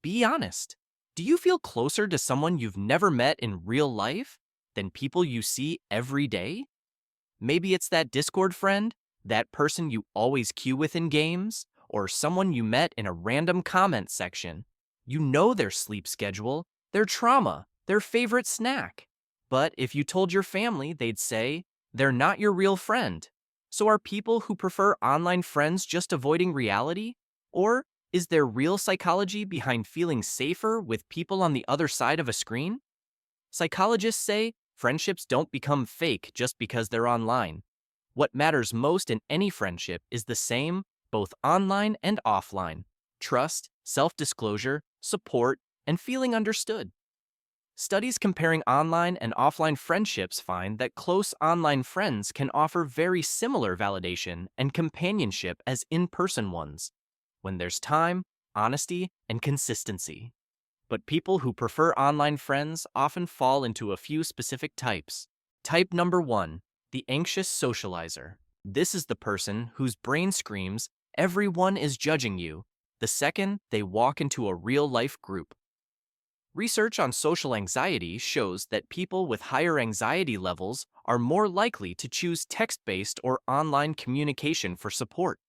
Be honest. Do you feel closer to someone you've never met in real life than people you see every day? Maybe it's that Discord friend, that person you always queue with in games, or someone you met in a random comment section. You know their sleep schedule, their trauma, their favorite snack. But if you told your family, they'd say, they're not your real friend. So are people who prefer online friends just avoiding reality? Or is there real psychology behind feeling safer with people on the other side of a screen? Psychologists say friendships don't become fake just because they're online. What matters most in any friendship is the same, both online and offline: trust, self disclosure, support, and feeling understood. Studies comparing online and offline friendships find that close online friends can offer very similar validation and companionship as in person ones, when there's time, honesty, and consistency. But people who prefer online friends often fall into a few specific types. Type number 1, the anxious socializer. This is the person whose brain screams, everyone is judging you, the second they walk into a real-life group. Research on social anxiety shows that people with higher anxiety levels are more likely to choose text-based or online communication for support,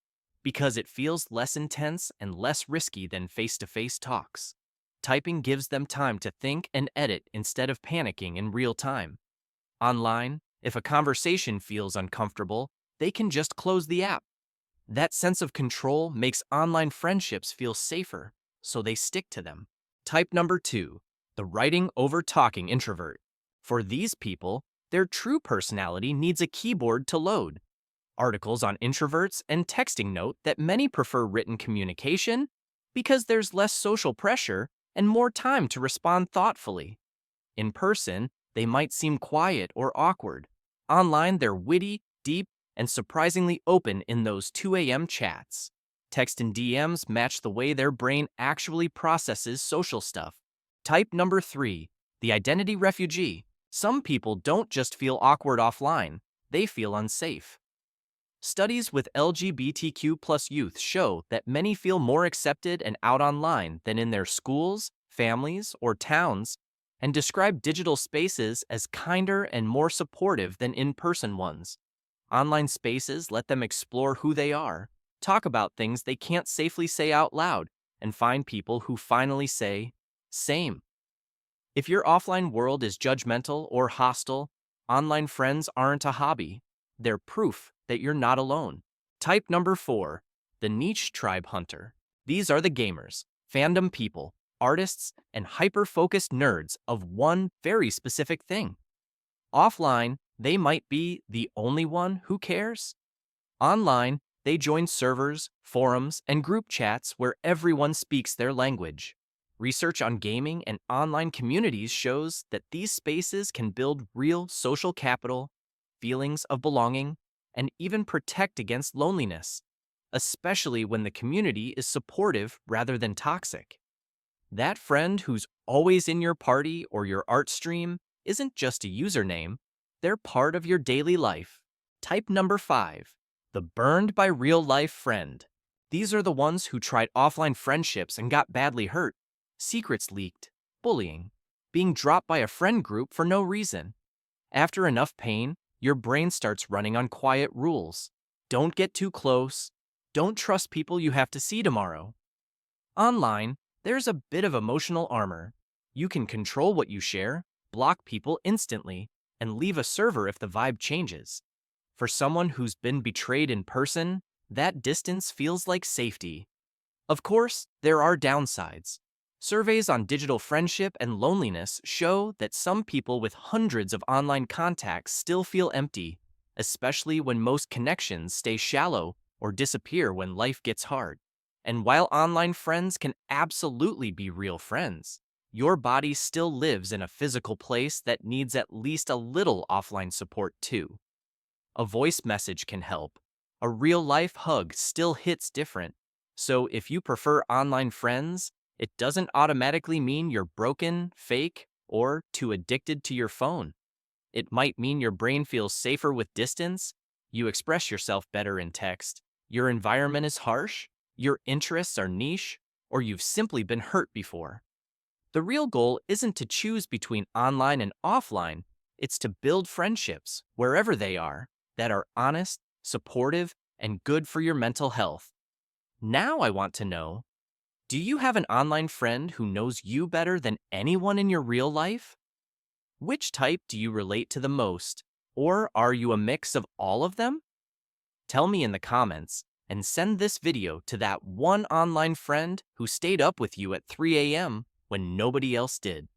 because it feels less intense and less risky than face-to-face talks. Typing gives them time to think and edit instead of panicking in real time. Online, if a conversation feels uncomfortable, they can just close the app. That sense of control makes online friendships feel safer, so they stick to them. Type number 2, the writing over talking introvert. For these people, their true personality needs a keyboard to load. Articles on introverts and texting note that many prefer written communication because there's less social pressure and more time to respond thoughtfully. In person, they might seem quiet or awkward. Online, they're witty, deep, and surprisingly open in those 2 a.m. chats. Text and DMs match the way their brain actually processes social stuff. Type number 3, the identity refugee. Some people don't just feel awkward offline, they feel unsafe. Studies with LGBTQ plus youth show that many feel more accepted and out online than in their schools, families, or towns, and describe digital spaces as kinder and more supportive than in-person ones. Online spaces let them explore who they are, talk about things they can't safely say out loud, and find people who finally say, same. If your offline world is judgmental or hostile, online friends aren't a hobby. They're proof that you're not alone. Type number 4, the niche tribe hunter. These are the gamers, fandom people, artists, and hyper-focused nerds of one very specific thing. Offline, they might be the only one who cares. Online, they join servers, forums, and group chats where everyone speaks their language. Research on gaming and online communities shows that these spaces can build real social capital, feelings of belonging, and even protect against loneliness, especially when the community is supportive rather than toxic. That friend who's always in your party or your art stream isn't just a username, they're part of your daily life. Type number 5, the burned by real life friend. These are the ones who tried offline friendships and got badly hurt. Secrets leaked, bullying, being dropped by a friend group for no reason. After enough pain, your brain starts running on quiet rules. Don't get too close. Don't trust people you have to see tomorrow. Online, there's a bit of emotional armor. You can control what you share, block people instantly, and leave a server if the vibe changes. For someone who's been betrayed in person, that distance feels like safety. Of course, there are downsides. Surveys on digital friendship and loneliness show that some people with hundreds of online contacts still feel empty, especially when most connections stay shallow or disappear when life gets hard. And while online friends can absolutely be real friends, your body still lives in a physical place that needs at least a little offline support too. A voice message can help. A real-life hug still hits different. So if you prefer online friends, it doesn't automatically mean you're broken, fake, or too addicted to your phone. It might mean your brain feels safer with distance, you express yourself better in text, your environment is harsh, your interests are niche, or you've simply been hurt before. The real goal isn't to choose between online and offline, it's to build friendships, wherever they are, that are honest, supportive, and good for your mental health. Now I want to know, do you have an online friend who knows you better than anyone in your real life? Which type do you relate to the most? Or are you a mix of all of them? Tell me in the comments and send this video to that one online friend who stayed up with you at 3 a.m. when nobody else did.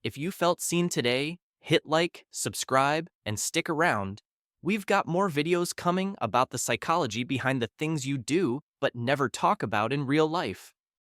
If you felt seen today, hit like, subscribe, and stick around. We've got more videos coming about the psychology behind the things you do but never talk about in real life.